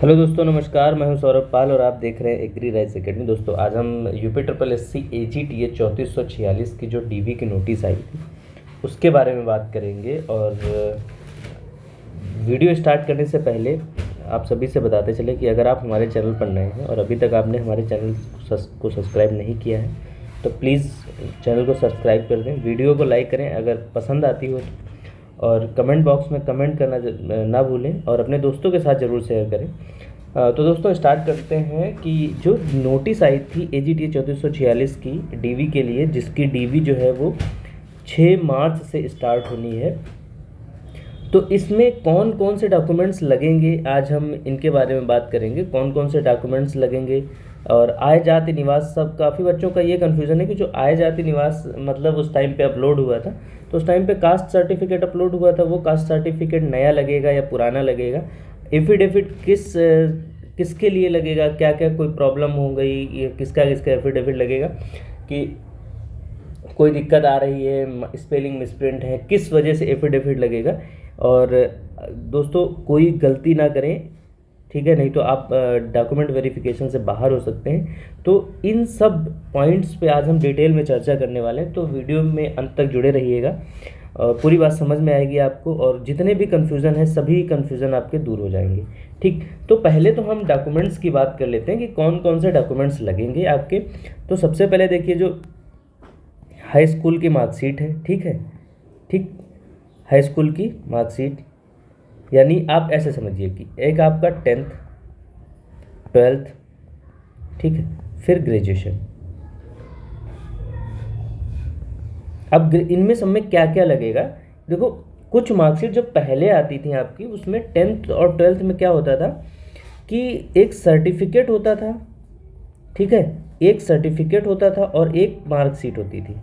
Hello दोस्तों, नमस्कार। मैं हूं सौरभ पाल और आप देख रहे हैं एग्री राइस एकेडमी। दोस्तों, आज हम UP triple S C AGTA 3446 की जो DV की नोटिस आई थी उसके बारे में बात करेंगे। और वीडियो स्टार्ट करने से पहले आप सभी से बताते चले कि अगर आप हमारे चैनल पर नए हैं और अभी तक आपने हमारे चैनल को सब्सक्राइब नहीं किया है तो प्लीज़ चैनल को सब्सक्राइब कर दें, वीडियो को लाइक करें अगर पसंद आती हो तो, और कमेंट बॉक्स में कमेंट करना ना भूलें और अपने दोस्तों के साथ ज़रूर शेयर करें। तो दोस्तों, स्टार्ट करते हैं कि जो नोटिस आई थी AGTA 3446 की DV के लिए, जिसकी DV जो है वो 6 मार्च से स्टार्ट होनी है। तो इसमें कौन कौन से डॉक्यूमेंट्स लगेंगे, आज हम इनके बारे में बात करेंगे। कौन कौन से डॉक्यूमेंट्स लगेंगे और आय जाति निवास, सब काफ़ी बच्चों का ये कन्फ्यूज़न है कि जो आय जाति निवास मतलब उस टाइम पे अपलोड हुआ था तो उस टाइम पे कास्ट सर्टिफिकेट अपलोड हुआ था, वो कास्ट सर्टिफिकेट नया लगेगा या पुराना लगेगा। एफिडेविट किसके लिए लगेगा, क्या क्या कोई प्रॉब्लम हो गई, ये किसका एफिडेविट लगेगा कि कोई दिक्कत आ रही है, स्पेलिंग मिसप्रिंट है, किस वजह से एफिडेविट लगेगा। और दोस्तों, कोई गलती ना करें, ठीक है, नहीं तो आप डॉक्यूमेंट वेरिफिकेशन से बाहर हो सकते हैं। तो इन सब पॉइंट्स पे आज हम डिटेल में चर्चा करने वाले हैं, तो वीडियो में अंत तक जुड़े रहिएगा। पूरी बात समझ में आएगी आपको और जितने भी कन्फ्यूज़न है सभी कन्फ्यूज़न आपके दूर हो जाएंगे। ठीक, तो पहले तो हम डॉक्यूमेंट्स की बात कर लेते हैं कि कौन कौन से डॉक्यूमेंट्स लगेंगे आपके। तो सबसे पहले देखिए, जो हाई स्कूल की मार्कशीट है, ठीक है, ठीक, हाई स्कूल की मार्कशीट, यानी आप ऐसे समझिए कि एक आपका 10th 12th, ठीक है, फिर ग्रेजुएशन। अब इनमें सब में क्या क्या लगेगा, देखो, कुछ मार्कशीट जो पहले आती थी आपकी उसमें 10th और 12th में क्या होता था कि एक सर्टिफिकेट होता था, ठीक है, एक सर्टिफिकेट होता था और एक मार्कशीट होती थी,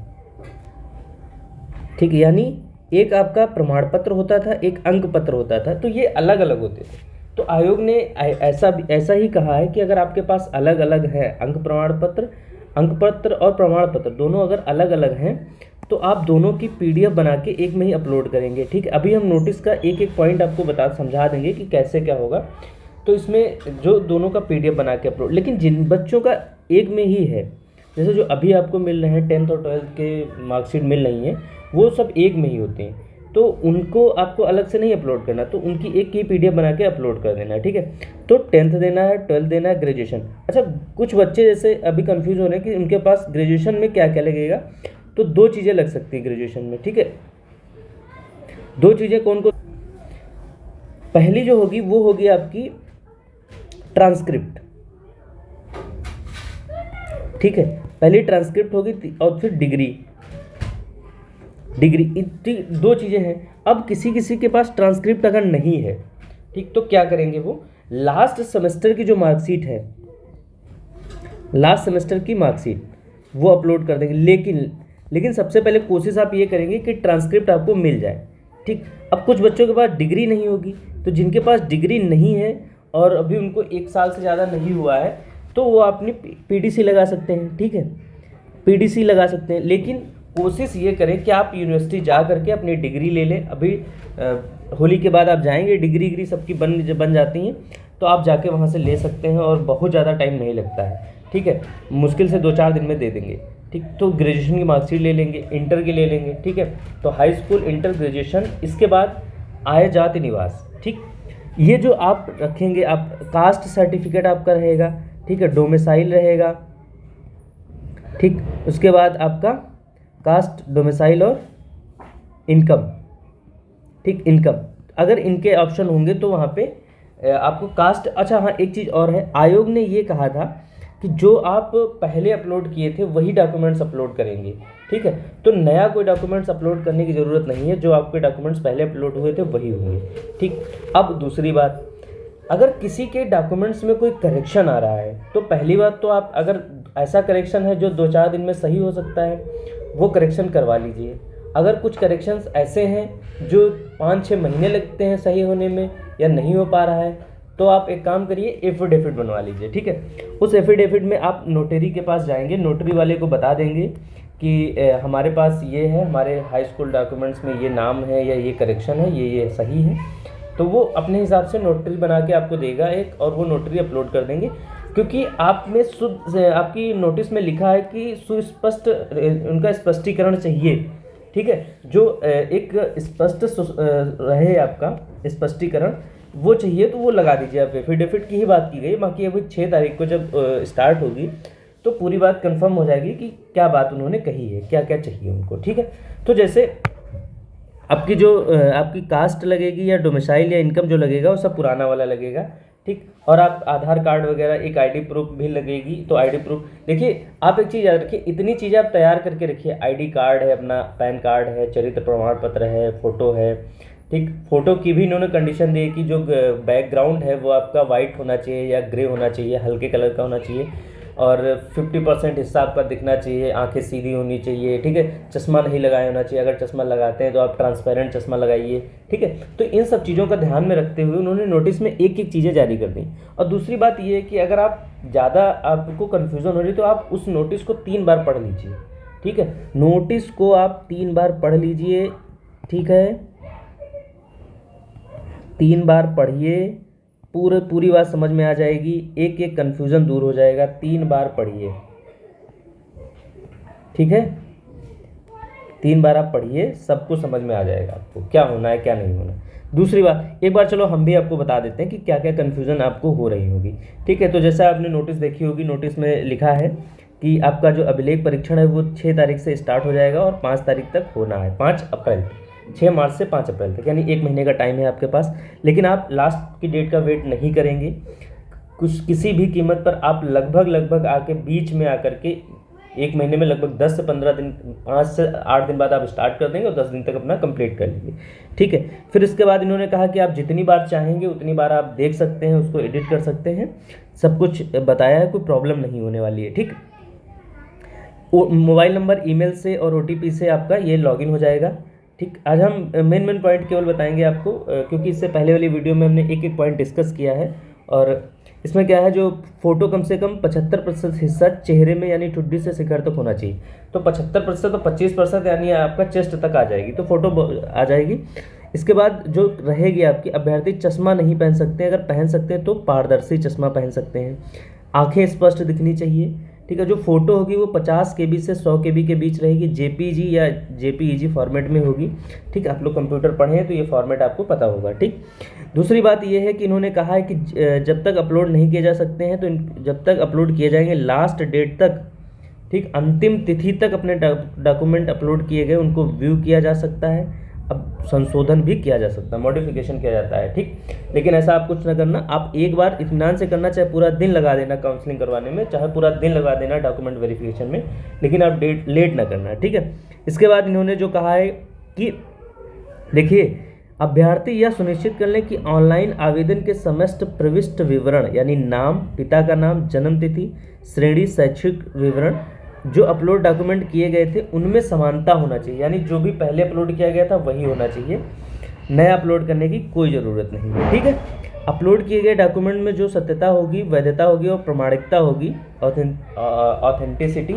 ठीक है, यानी एक आपका प्रमाण पत्र होता था, एक अंक पत्र होता था, तो ये अलग अलग होते थे। तो आयोग ने ऐसा ही कहा है कि अगर आपके पास अलग अलग है अंक पत्र और प्रमाण पत्र दोनों अगर अलग अलग हैं तो आप दोनों की PDF बना के एक में ही अपलोड करेंगे। ठीक है, अभी हम नोटिस का एक एक पॉइंट आपको समझा देंगे कि कैसे क्या होगा। तो इसमें जो दोनों का PDF बना के अपलोड, लेकिन जिन बच्चों का एक में ही है, जैसे जो अभी आपको मिल रहे हैं 10th और 12th के मार्कशीट मिल रही हैं, वो सब एक में ही होते हैं, तो उनको आपको अलग से नहीं अपलोड करना, तो उनकी एक की PDF बना के अपलोड कर देना है। ठीक है, तो 10th देना है, 12th देना है, ग्रेजुएशन। अच्छा, कुछ बच्चे जैसे अभी कंफ्यूज हो रहे हैं कि उनके पास ग्रेजुएशन में क्या क्या लगेगा, तो 2 चीज़ें लग सकती है ग्रेजुएशन में। ठीक है, 2 चीज़ें कौन कौन, पहली जो होगी वो होगी आपकी ट्रांसक्रिप्ट, ठीक है, पहली ट्रांसक्रिप्ट होगी और फिर डिग्री। इतनी 2 चीज़ें हैं। अब किसी किसी के पास ट्रांसक्रिप्ट अगर नहीं है, ठीक, तो क्या करेंगे, वो लास्ट सेमेस्टर की जो मार्कशीट है, लास्ट सेमेस्टर की मार्कशीट वो अपलोड कर देंगे। लेकिन सबसे पहले कोशिश आप ये करेंगे कि ट्रांसक्रिप्ट आपको मिल जाए। ठीक, अब कुछ बच्चों के पास डिग्री नहीं होगी, तो जिनके पास डिग्री नहीं है और अभी उनको 1 साल से ज़्यादा नहीं हुआ है तो वो अपनी PDC लगा सकते हैं। ठीक है, PDC लगा सकते हैं, लेकिन कोशिश ये करें कि आप यूनिवर्सिटी जा करके अपनी डिग्री ले लें। अभी होली के बाद आप जाएंगे, डिग्री सबकी बन जाती हैं, तो आप जाके वहाँ से ले सकते हैं और बहुत ज़्यादा टाइम नहीं लगता है। ठीक है, मुश्किल से 2-4 दिन में दे देंगे। ठीक, तो ग्रेजुएशन की मार्कशीट ले लेंगे, इंटर की ले लेंगे। ठीक है, तो हाई स्कूल, इंटर, ग्रेजुएशन, इसके बाद आय जाति निवास। ठीक, ये जो आप रखेंगे, आप कास्ट सर्टिफिकेट आपका रहेगा, ठीक है, डोमिसाइल रहेगा। ठीक, उसके बाद आपका कास्ट, डोमिसाइल और इनकम। ठीक, इनकम अगर इनके ऑप्शन होंगे तो वहाँ पे आपको कास्ट। अच्छा हाँ, एक चीज़ और है, आयोग ने ये कहा था कि जो आप पहले अपलोड किए थे वही डॉक्यूमेंट्स अपलोड करेंगे। ठीक है, तो नया कोई डॉक्यूमेंट्स अपलोड करने की ज़रूरत नहीं है, जो आपके डॉक्यूमेंट्स पहले अपलोड हुए थे वही होंगे। ठीक, अब दूसरी बात, अगर किसी के डॉक्यूमेंट्स में कोई करेक्शन आ रहा है तो पहली बात तो आप, अगर ऐसा करेक्शन है जो 2-4 दिन में सही हो सकता है, वो करेक्शन करवा लीजिए। अगर कुछ करेक्शंस ऐसे हैं जो 5-6 महीने लगते हैं सही होने में या नहीं हो पा रहा है, तो आप एक काम करिए, एफिडेविट बनवा लीजिए। ठीक है, उस एफिडेविट में आप नोटरी के पास जाएंगे, नोटरी वाले को बता देंगे कि हमारे पास ये है, हमारे हाई स्कूल डॉक्यूमेंट्स में ये नाम है या ये करेक्शन है, ये सही है, तो वो अपने हिसाब से नोटरी बना के आपको देगा एक, और वो नोटरी अपलोड कर देंगे। क्योंकि आप में शुद्ध आपकी नोटिस में लिखा है कि सुस्पष्ट उनका स्पष्टीकरण चाहिए, ठीक है, जो एक स्पष्ट रहे आपका स्पष्टीकरण वो चाहिए, तो वो लगा दीजिए आप। एफिडेविट की ही बात की गई, बाकी अभी 6 तारीख को जब स्टार्ट होगी तो पूरी बात कंफर्म हो जाएगी कि क्या बात उन्होंने कही है, क्या क्या चाहिए उनको, ठीक है। तो जैसे आपकी जो आपकी कास्ट लगेगी या डोमिसाइल या इनकम जो लगेगा वो सब पुराना वाला लगेगा, ठीक। और आप आधार कार्ड वगैरह, एक आईडी प्रूफ भी लगेगी, तो आईडी प्रूफ देखिए आप एक चीज़ याद रखिए, इतनी चीज़ें आप तैयार करके रखिए। आईडी कार्ड है, अपना पैन कार्ड है, चरित्र प्रमाण पत्र है, फ़ोटो है, ठीक। फ़ोटो की भी इन्होंने कंडीशन दी है कि जो बैकग्राउंड है वो आपका वाइट होना चाहिए या ग्रे होना चाहिए, हल्के कलर का होना चाहिए, और 50% हिस्सा आपका दिखना चाहिए, आंखें सीधी होनी चाहिए, ठीक है। चश्मा नहीं लगाया होना चाहिए, अगर चश्मा लगाते हैं तो आप ट्रांसपेरेंट चश्मा लगाइए, ठीक है। तो इन सब चीज़ों का ध्यान में रखते हुए उन्होंने नोटिस में एक एक चीज़ें जारी कर दी। और दूसरी बात ये है कि अगर आप ज़्यादा आपको कन्फ्यूज़न हो रही तो आप उस नोटिस को 3 बार पढ़ लीजिए, ठीक है। नोटिस को आप 3 बार पढ़ लीजिए, ठीक है, 3 बार पढ़िए, पूरी बात समझ में आ जाएगी, एक एक कन्फ्यूज़न दूर हो जाएगा। 3 बार पढ़िए, ठीक है, 3 बार आप पढ़िए, सबको समझ में आ जाएगा आपको क्या होना है क्या नहीं होना। दूसरी बात, एक बार चलो हम भी आपको बता देते हैं कि क्या क्या कन्फ्यूज़न आपको हो रही होगी, ठीक है। तो जैसा आपने नोटिस देखी होगी, नोटिस में लिखा है कि आपका जो अभिलेख परीक्षण है वो 6 तारीख से स्टार्ट हो जाएगा और 5 तारीख तक होना है, 5 अप्रैल, 6 मार्च से 5 अप्रैल तक, यानी 1 महीने का टाइम है आपके पास। लेकिन आप लास्ट की डेट का वेट नहीं करेंगे, किसी भी कीमत पर आप लगभग आके बीच में आकर के 1 महीने में लगभग 10 से 15 दिन, 5 से 8 दिन बाद आप स्टार्ट कर देंगे और 10 दिन तक अपना कंप्लीट कर लेंगे, ठीक है। फिर इसके बाद इन्होंने कहा कि आप जितनी बार चाहेंगे उतनी बार आप देख सकते हैं, उसको एडिट कर सकते हैं, सब कुछ बताया है, कोई प्रॉब्लम नहीं होने वाली है, ठीक। मोबाइल नंबर, ईमेल से और OTP से आपका ये लॉगिन हो जाएगा, ठीक। आज हम मेन पॉइंट केवल बताएंगे आपको, क्योंकि इससे पहले वाली वीडियो में हमने एक एक पॉइंट डिस्कस किया है। और इसमें क्या है, जो फ़ोटो कम से कम 75% हिस्सा चेहरे में यानी ठुड्डी से शिखर तक होना चाहिए। तो 75% तो 25% यानी आपका चेस्ट तक आ जाएगी, तो फ़ोटो आ जाएगी। इसके बाद जो रहेगी आपकी, अभ्यर्थी चश्मा नहीं पहन सकते, अगर पहन सकते हैं तो पारदर्शी चश्मा पहन सकते हैं, आँखें स्पष्ट दिखनी चाहिए, ठीक है। जो फोटो होगी वो 50 KB से 100 KB के बीच रहेगी, JPG या JPEG फॉर्मेट में होगी, ठीक। आप लोग कंप्यूटर पढ़े हैं तो ये फॉर्मेट आपको पता होगा, ठीक। दूसरी बात ये है कि इन्होंने कहा है कि जब तक अपलोड नहीं किए जा सकते हैं तो जब तक अपलोड किए जाएंगे लास्ट डेट तक, ठीक, अंतिम तिथि तक अपने डॉक्यूमेंट अपलोड किए गए उनको व्यू किया जा सकता है, अब संशोधन भी किया जा सकता है, मॉडिफिकेशन किया जाता है, ठीक। लेकिन ऐसा आप कुछ ना करना, आप एक बार इत्मीनान से करना, चाहे पूरा दिन लगा देना काउंसलिंग करवाने में, चाहे पूरा दिन लगा देना डॉक्यूमेंट वेरिफिकेशन में, लेकिन आप लेट ना करना, ठीक है। इसके बाद इन्होंने जो कहा है कि देखिए, अभ्यर्थी यह सुनिश्चित कर लें कि ऑनलाइन आवेदन के समस्त प्रविष्ट विवरण यानी नाम, पिता का नाम, जन्म तिथि, श्रेणी, शैक्षिक विवरण जो अपलोड डॉक्यूमेंट किए गए थे उनमें समानता होना चाहिए, यानी जो भी पहले अपलोड किया गया था वही होना चाहिए, नया अपलोड करने की कोई ज़रूरत नहीं है, ठीक है। अपलोड किए गए डॉक्यूमेंट में जो सत्यता होगी, वैधता होगी और प्रमाणिकता होगी, ऑथेंटिसिटी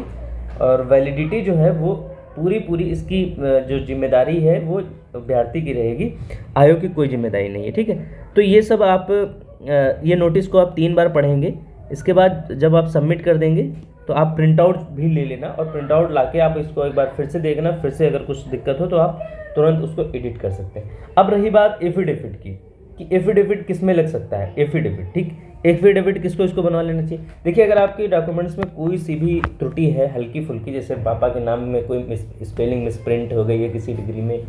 और वैलिडिटी जो है वो पूरी इसकी जो जिम्मेदारी है वो अभ्यर्थी की रहेगी, आयोग की कोई जिम्मेदारी नहीं है, ठीक है। तो ये सब आप ये नोटिस को आप 3 बार पढ़ेंगे। इसके बाद जब आप सबमिट कर देंगे तो आप प्रिंट आउट भी ले लेना, और प्रिंट आउट ला के आप इसको एक बार फिर से देखना, फिर से अगर कुछ दिक्कत हो तो आप तुरंत उसको एडिट कर सकते हैं। अब रही बात एफिडेविट की, कि एफिडेविट किस में लग सकता है, एफिडेविट, ठीक। एफिडेविट किसको इसको बनवा लेना चाहिए। देखिए, अगर आपके डॉक्यूमेंट्स में कोई सी भी त्रुटि है हल्की फुल्की, जैसे पापा के नाम में कोई स्पेलिंग मिसप्रिंट हो गई है किसी डिग्री में,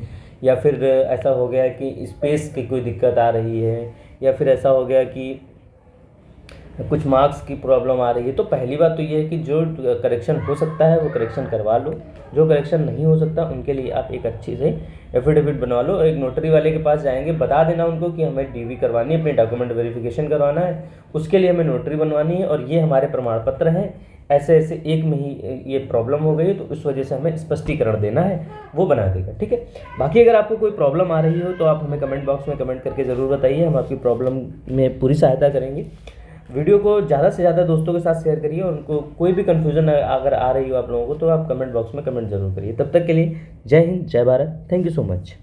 या फिर ऐसा हो गया कि स्पेस की कोई दिक्कत आ रही है, या फिर ऐसा हो गया कि कुछ मार्क्स की प्रॉब्लम आ रही है, तो पहली बात तो ये है कि जो करेक्शन हो सकता है वो करेक्शन करवा लो, जो करेक्शन नहीं हो सकता उनके लिए आप एक अच्छी से एफिडेविट बनवा लो। एक नोटरी वाले के पास जाएंगे, बता देना उनको कि हमें DV करवानी है, अपने डॉक्यूमेंट वेरिफिकेशन करवाना है, उसके लिए हमें नोटरी बनवानी है, और ये हमारे प्रमाण पत्र हैं, ऐसे ऐसे 1 में ही ये प्रॉब्लम हो गई, तो उस वजह से हमें स्पष्टीकरण देना है, वो बना देगा, ठीक है। बाकी अगर आपको कोई प्रॉब्लम आ रही हो तो आप हमें कमेंट बॉक्स में कमेंट करके ज़रूर बताइए, हम आपकी प्रॉब्लम में पूरी सहायता करेंगे। वीडियो को ज़्यादा से ज़्यादा दोस्तों के साथ शेयर करिए, और उनको कोई भी कन्फ्यूज़न अगर आ रही हो आप लोगों को तो आप कमेंट बॉक्स में कमेंट जरूर करिए। तब तक के लिए जय हिंद, जय Bharat, thank you so much.